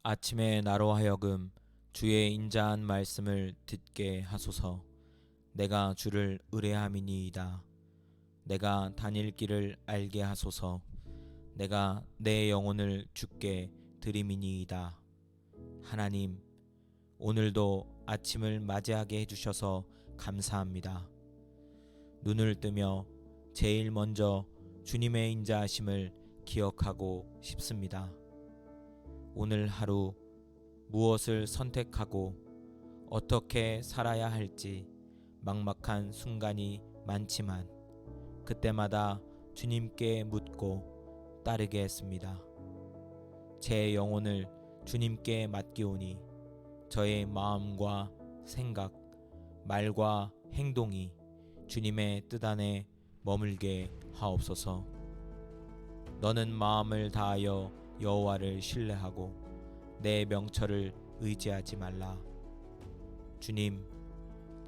아침에 나로 하여금 주의 인자한 말씀을 듣게 하소서. 내가 주를 의뢰함이니이다. 내가 다닐 길을 알게 하소서. 내가 내 영혼을 주께 드림이니이다. 하나님, 오늘도 아침을 맞이하게 해주셔서 감사합니다. 눈을 뜨며 제일 먼저 주님의 인자하심을 기억하고 싶습니다. 오늘 하루 무엇을 선택하고 어떻게 살아야 할지 막막한 순간이 많지만 그때마다 주님께 묻고 따르게 했습니다. 제 영혼을 주님께 맡기오니 저의 마음과 생각, 말과 행동이 주님의 뜻 안에 머물게 하옵소서. 너는 마음을 다하여 여호와를 신뢰하고 내 명철을 의지하지 말라. 주님,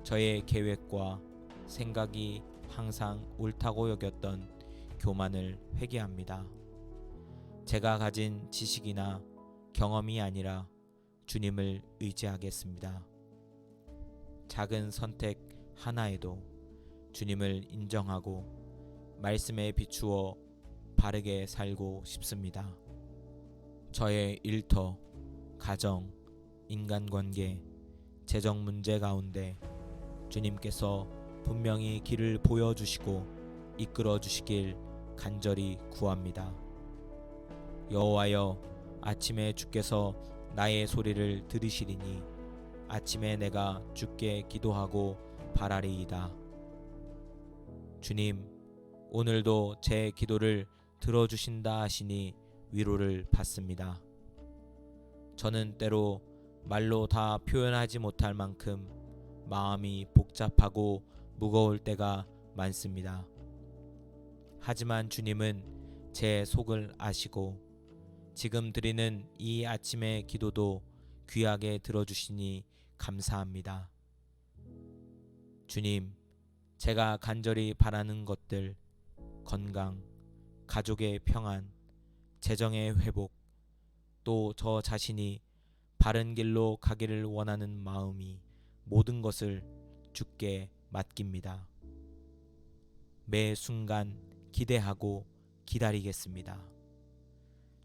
저의 계획과 생각이 항상 옳다고 여겼던 교만을 회개합니다. 제가 가진 지식이나 경험이 아니라 주님을 의지하겠습니다. 작은 선택 하나에도 주님을 인정하고 말씀에 비추어 바르게 살고 싶습니다. 저의 일터, 가정, 인간관계, 재정 문제 가운데 주님께서 분명히 길을 보여주시고 이끌어 주시길 간절히 구합니다. 여호와여, 아침에 주께서 나의 소리를 들으시리니 아침에 내가 주께 기도하고 바라리이다. 주님, 오늘도 제 기도를 들어주신다 하시니 위로를 받습니다. 저는 때로 말로 다 표현하지 못할 만큼 마음이 복잡하고 무거울 때가 많습니다. 하지만 주님은 제 속을 아시고 지금 드리는 이 아침의 기도도 귀하게 들어주시니 감사합니다. 주님, 제가 간절히 바라는 것들, 건강, 가족의 평안, 재정의 회복, 또 저 자신이 바른 길로 가기를 원하는 마음이 모든 것을 주께 맡깁니다. 매 순간 기대하고 기다리겠습니다.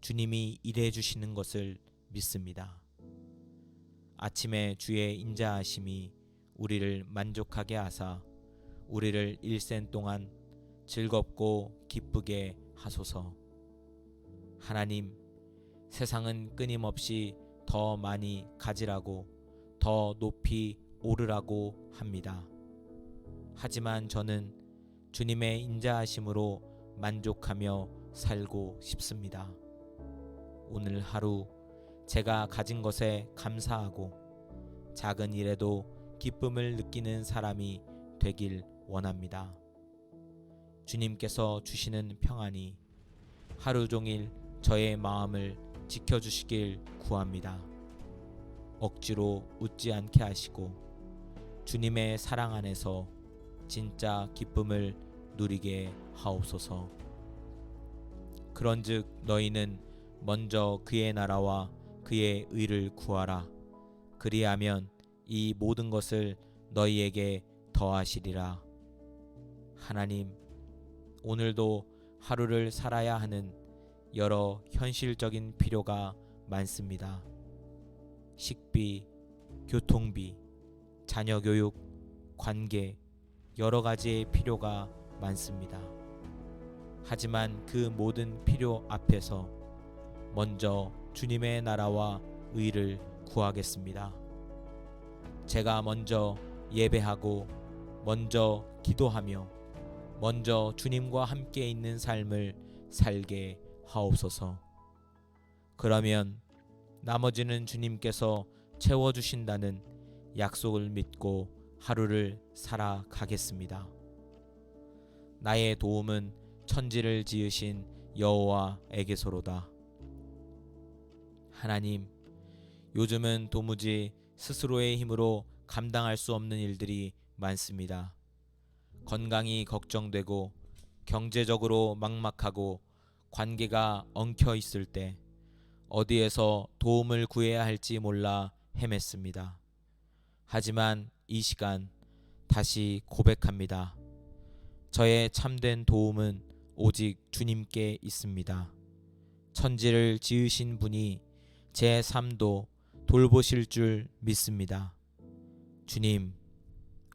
주님이 일해 주시는 것을 믿습니다. 아침에 주의 인자하심이 우리를 만족하게 하사 우리를 일생 동안 즐겁고 기쁘게 하소서. 하나님, 세상은 끊임없이 더 많이 가지라고, 더 높이 오르라고 합니다. 하지만 저는 주님의 인자하심으로 만족하며 살고 싶습니다. 오늘 하루 제가 가진 것에 감사하고 작은 일에도 기쁨을 느끼는 사람이 되길 원합니다. 주님께서 주시는 평안이 하루 종일 저의 마음을 지켜주시길 구합니다. 억지로 웃지 않게 하시고 주님의 사랑 안에서 진짜 기쁨을 누리게 하옵소서. 그런즉 너희는 먼저 그의 나라와 그의 의를 구하라. 그리하면 이 모든 것을 너희에게 더하시리라. 하나님, 오늘도 하루를 살아야 하는 여러 현실적인 필요가 많습니다. 식비, 교통비, 자녀 교육, 관계, 여러 가지의 필요가 많습니다. 하지만 그 모든 필요 앞에서 먼저 주님의 나라와 의를 구하겠습니다. 제가 먼저 예배하고 먼저 기도하며 먼저 주님과 함께 있는 삶을 살게 하옵소서. 그러면 나머지는 주님께서 채워주신다는 약속을 믿고 하루를 살아가겠습니다. 나의 도움은 천지를 지으신 여호와에게서로다. 하나님, 요즘은 도무지 스스로의 힘으로 감당할 수 없는 일들이 많습니다. 건강이 걱정되고 경제적으로 막막하고 관계가 엉켜 있을 때 어디에서 도움을 구해야 할지 몰라 헤맸습니다. 하지만 이 시간 다시 고백합니다. 저의 참된 도움은 오직 주님께 있습니다. 천지를 지으신 분이 제 삶도 돌보실 줄 믿습니다. 주님,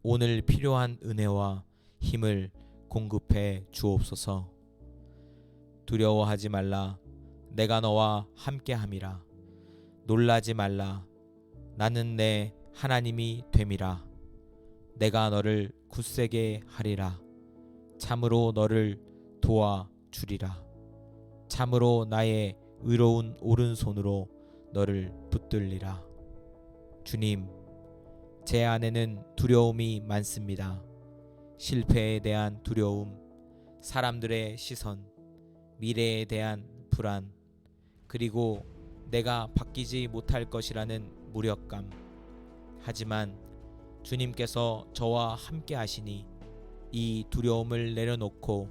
오늘 필요한 은혜와 힘을 공급해 주옵소서. 두려워하지 말라. 내가 너와 함께함이라. 놀라지 말라. 나는 내 하나님이 됨이라. 내가 너를 굳세게 하리라. 참으로 너를 도와주리라. 참으로 나의 의로운 오른손으로 너를 붙들리라. 주님, 제 안에는 두려움이 많습니다. 실패에 대한 두려움, 사람들의 시선, 미래에 대한 불안, 그리고 내가 바뀌지 못할 것이라는 무력감. 하지만 주님께서 저와 함께 하시니 이 두려움을 내려놓고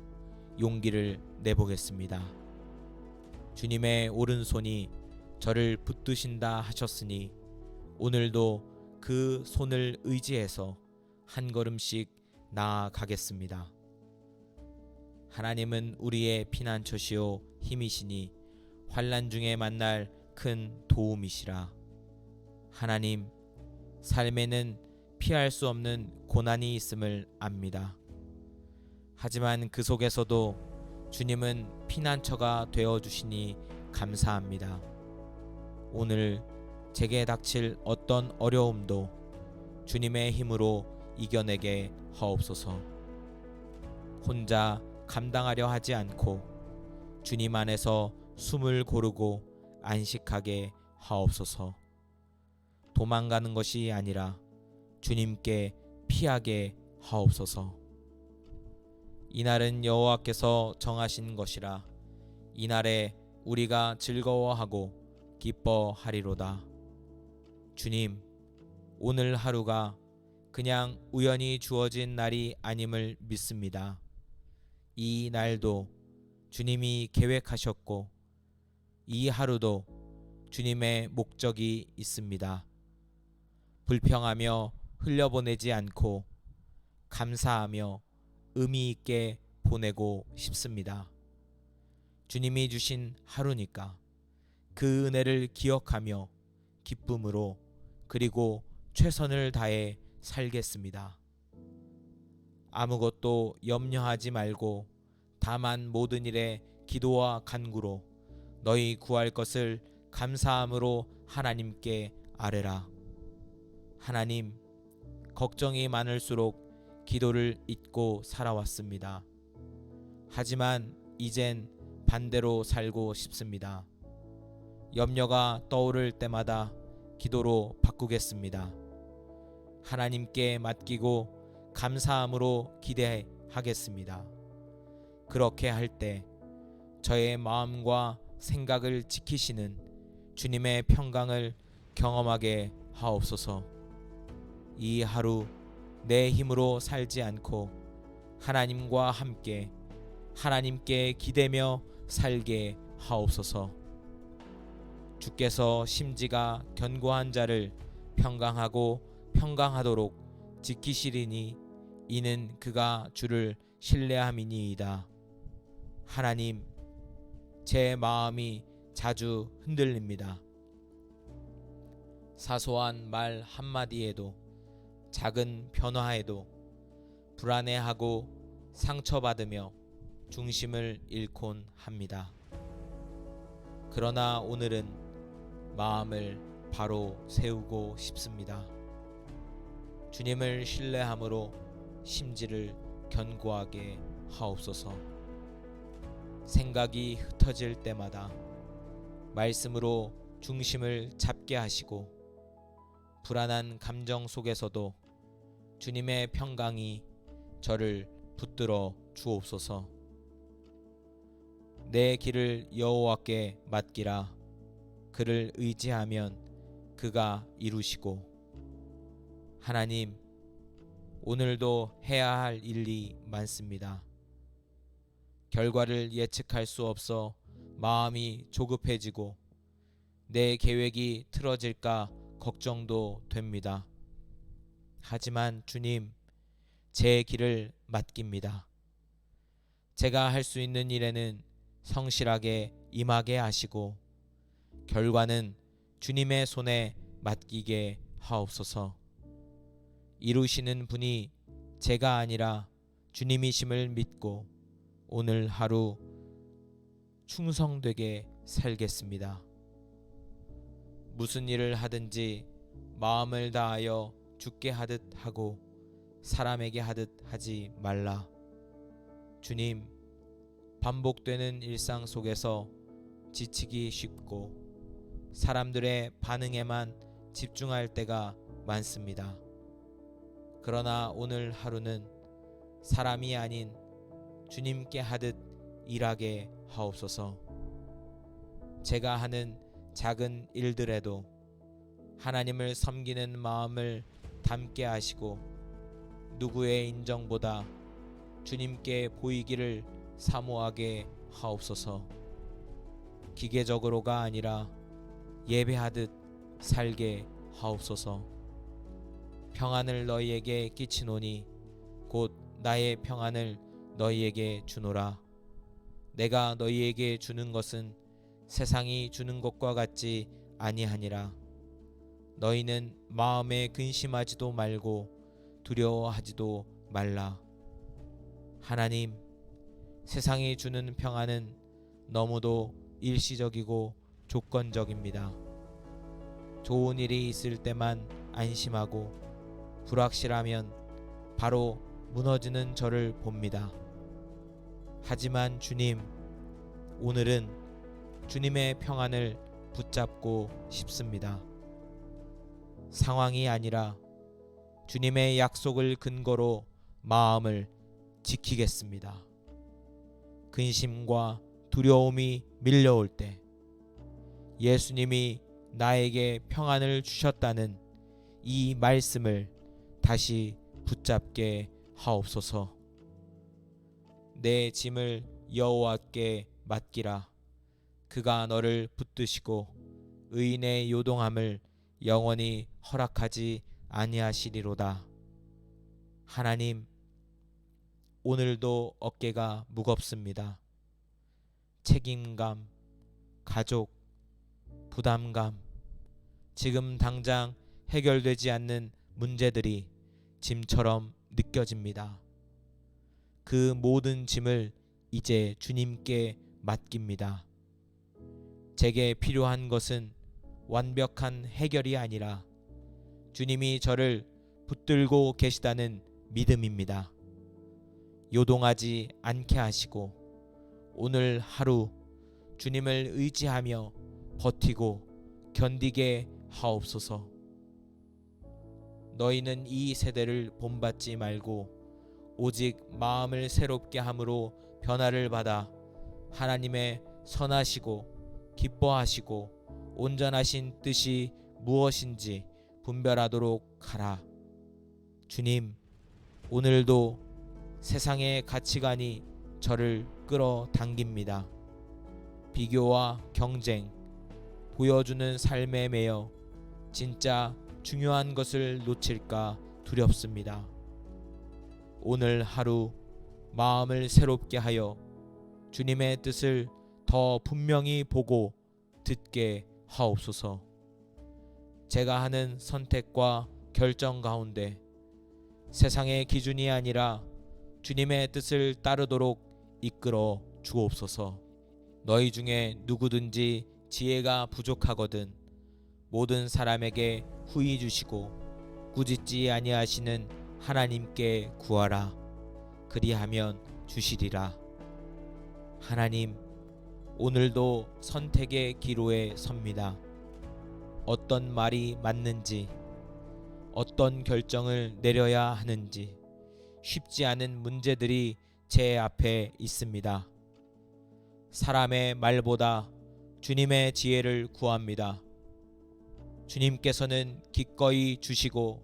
용기를 내보겠습니다. 주님의 오른손이 저를 붙드신다 하셨으니 오늘도 그 손을 의지해서 한 걸음씩 나아가겠습니다. 하나님은 우리의 피난처시요 힘이시니 환난 중에 만날 큰 도움이시라. 하나님, 삶에는 피할 수 없는 고난이 있음을 압니다. 하지만 그 속에서도 주님은 피난처가 되어주시니 감사합니다. 오늘 제게 닥칠 어떤 어려움도 주님의 힘으로 이겨내게 하옵소서. 혼자 감당하려 하지 않고 주님 안에서 숨을 고르고 안식하게 하옵소서. 도망가는 것이 아니라 주님께 피하게 하옵소서. 이날은 여호와께서 정하신 것이라. 이날에 우리가 즐거워하고 기뻐하리로다. 주님, 오늘 하루가 그냥 우연히 주어진 날이 아님을 믿습니다. 이 날도 주님이 계획하셨고 이 하루도 주님의 목적이 있습니다. 불평하며 흘려보내지 않고 감사하며 의미 있게 보내고 싶습니다. 주님이 주신 하루니까 그 은혜를 기억하며 기쁨으로 그리고 최선을 다해 살겠습니다. 아무것도 염려하지 말고 다만 모든 일에 기도와 간구로 너희 구할 것을 감사함으로 하나님께 아뢰라. 하나님, 걱정이 많을수록 기도를 잊고 살아왔습니다. 하지만 이젠 반대로 살고 싶습니다. 염려가 떠오를 때마다 기도로 바꾸겠습니다. 하나님께 맡기고 감사함으로 기대하겠습니다. 그렇게 할 때 저의 마음과 생각을 지키시는 주님의 평강을 경험하게 하옵소서. 이 하루 내 힘으로 살지 않고 하나님과 함께 하나님께 기대며 살게 하옵소서. 주께서 심지가 견고한 자를 평강하고 평강하도록 지키시리니 이는 그가 주를 신뢰함이니이다. 하나님, 제 마음이 자주 흔들립니다. 사소한 말 한마디에도 작은 변화에도 불안해하고 상처받으며 중심을 잃곤 합니다. 그러나 오늘은 마음을 바로 세우고 싶습니다. 주님을 신뢰함으로 심지를 견고하게 하옵소서. 생각이 흩어질 때마다 말씀으로 중심을 잡게 하시고 불안한 감정 속에서도 주님의 평강이 저를 붙들어 주옵소서. 내 길을 여호와께 맡기라. 그를 의지하면 그가 이루시고. 하나님, 오늘도 해야 할 일이 많습니다. 결과를 예측할 수 없어 마음이 조급해지고 내 계획이 틀어질까 걱정도 됩니다. 하지만 주님, 제 길을 맡깁니다. 제가 할 수 있는 일에는 성실하게 임하게 하시고 결과는 주님의 손에 맡기게 하옵소서. 이루시는 분이 제가 아니라 주님이심을 믿고 오늘 하루 충성되게 살겠습니다. 무슨 일을 하든지 마음을 다하여 주께 하듯 하고 사람에게 하듯 하지 말라. 주님, 반복되는 일상 속에서 지치기 쉽고 사람들의 반응에만 집중할 때가 많습니다. 그러나 오늘 하루는 사람이 아닌 주님께 하듯 일하게 하옵소서. 제가 하는 작은 일들에도 하나님을 섬기는 마음을 담게 하시고 누구의 인정보다 주님께 보이기를 사모하게 하옵소서. 기계적으로가 아니라 예배하듯 살게 하옵소서. 평안을 너희에게 끼치노니 곧 나의 평안을 너희에게 주노라. 내가 너희에게 주는 것은 세상이 주는 것과 같지 아니하니라. 너희는 마음에 근심하지도 말고 두려워하지도 말라. 하나님, 세상이 주는 평안은 너무도 일시적이고 조건적입니다. 좋은 일이 있을 때만 안심하고 불확실하면 바로 무너지는 저를 봅니다. 하지만 주님, 오늘은 주님의 평안을 붙잡고 싶습니다. 상황이 아니라 주님의 약속을 근거로 마음을 지키겠습니다. 근심과 두려움이 밀려올 때 예수님이 나에게 평안을 주셨다는 이 말씀을 다시 붙잡게 하옵소서. 내 짐을 여호와께 맡기라. 그가 너를 붙드시고 의인의 요동함을 영원히 허락하지 아니하시리로다. 하나님, 오늘도 어깨가 무겁습니다. 책임감, 가족, 부담감, 지금 당장 해결되지 않는 문제들이 짐처럼 느껴집니다. 그 모든 짐을 이제 주님께 맡깁니다. 제게 필요한 것은 완벽한 해결이 아니라 주님이 저를 붙들고 계시다는 믿음입니다. 요동하지 않게 하시고 오늘 하루 주님을 의지하며 버티고 견디게 하옵소서. 너희는 이 세대를 본받지 말고 오직 마음을 새롭게 함으로 변화를 받아 하나님의 선하시고 기뻐하시고 온전하신 뜻이 무엇인지 분별하도록 하라. 주님, 오늘도 세상의 가치관이 저를 끌어당깁니다. 비교와 경쟁, 보여주는 삶에 매여 진짜 중요한 것을 놓칠까 두렵습니다. 오늘 하루 마음을 새롭게 하여 주님의 뜻을 더 분명히 보고 듣게 하옵소서. 제가 하는 선택과 결정 가운데 세상의 기준이 아니라 주님의 뜻을 따르도록 이끌어 주옵소서. 너희 중에 누구든지 지혜가 부족하거든 모든 사람에게 후히 주시고 꾸짖지 아니하시는 하나님께 구하라. 그리하면 주시리라. 하나님, 오늘도 선택의 기로에 섭니다. 어떤 말이 맞는지, 어떤 결정을 내려야 하는지 쉽지 않은 문제들이 제 앞에 있습니다. 사람의 말보다 주님의 지혜를 구합니다. 주님께서는 기꺼이 주시고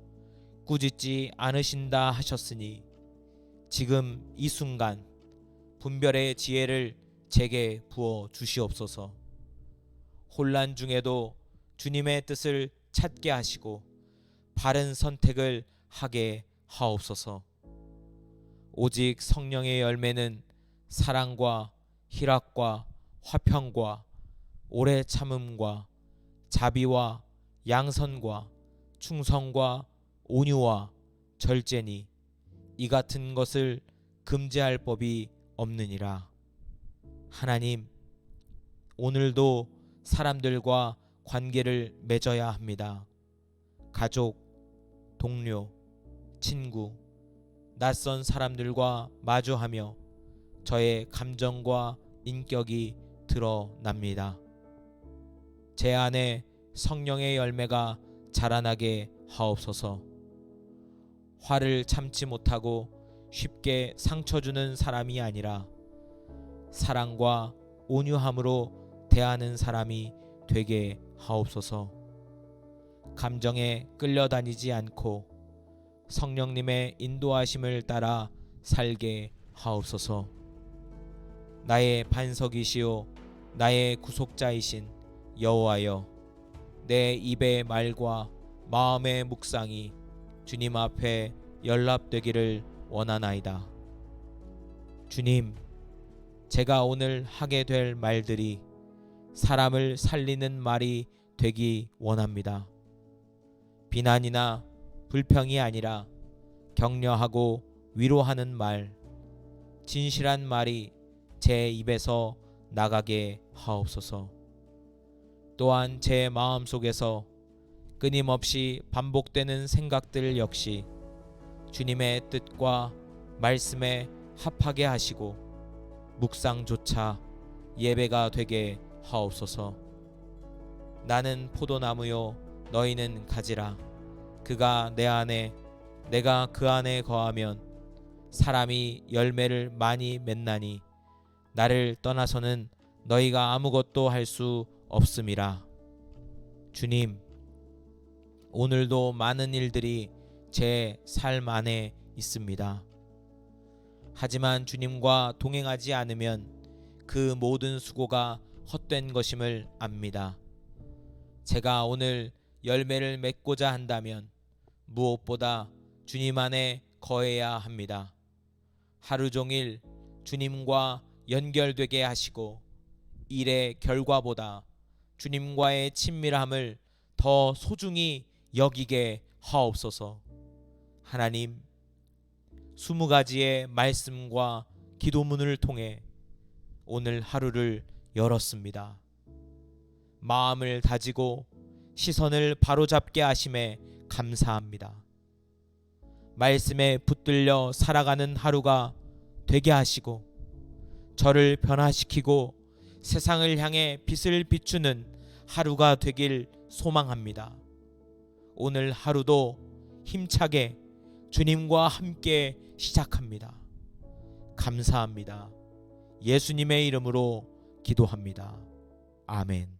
꾸짖지 않으신다 하셨으니 지금 이 순간 분별의 지혜를 제게 부어 주시옵소서. 혼란 중에도 주님의 뜻을 찾게 하시고 바른 선택을 하게 하옵소서. 오직 성령의 열매는 사랑과 희락과 화평과 오래 참음과 자비와 양선과 충성과 온유와 절제니 이 같은 것을 금지할 법이 없느니라. 하나님, 오늘도 사람들과 관계를 맺어야 합니다. 가족, 동료, 친구, 낯선 사람들과 마주하며 저의 감정과 인격이 드러납니다. 제 안에 성령의 열매가 자라나게 하옵소서. 화를 참지 못하고 쉽게 상처 주는 사람이 아니라 사랑과 온유함으로 대하는 사람이 되게 하옵소서. 감정에 끌려다니지 않고 성령님의 인도하심을 따라 살게 하옵소서. 나의 반석이시요 나의 구속자이신 여호와여, 내 입의 말과 마음의 묵상이 주님 앞에 연락되기를 원하나이다. 주님, 제가 오늘 하게 될 말들이 사람을 살리는 말이 되기 원합니다. 비난이나 불평이 아니라 격려하고 위로하는 말, 진실한 말이 제 입에서 나가게 하옵소서. 또한 제 마음속에서 끊임없이 반복되는 생각들 역시 주님의 뜻과 말씀에 합하게 하시고 묵상조차 예배가 되게 하옵소서. 나는 포도나무요 너희는 가지라. 그가 내 안에 내가 그 안에 거하면 사람이 열매를 많이 맺나니 나를 떠나서는 너희가 아무것도 할 수 없음이라. 주님, 오늘도 많은 일들이 제 삶 안에 있습니다. 하지만 주님과 동행하지 않으면 그 모든 수고가 헛된 것임을 압니다. 제가 오늘 열매를 맺고자 한다면 무엇보다 주님 안에 거해야 합니다. 하루 종일 주님과 연결되게 하시고 일의 결과보다 주님과의 친밀함을 더 소중히 여기게 하옵소서. 하나님, 20가지의 말씀과 기도문을 통해 오늘 하루를 열었습니다. 마음을 다지고 시선을 바로잡게 하심에 감사합니다. 말씀에 붙들려 살아가는 하루가 되게 하시고 저를 변화시키고 세상을 향해 빛을 비추는 하루가 되길 소망합니다. 오늘 하루도 힘차게 주님과 함께 시작합니다. 감사합니다. 예수님의 이름으로 기도합니다. 아멘.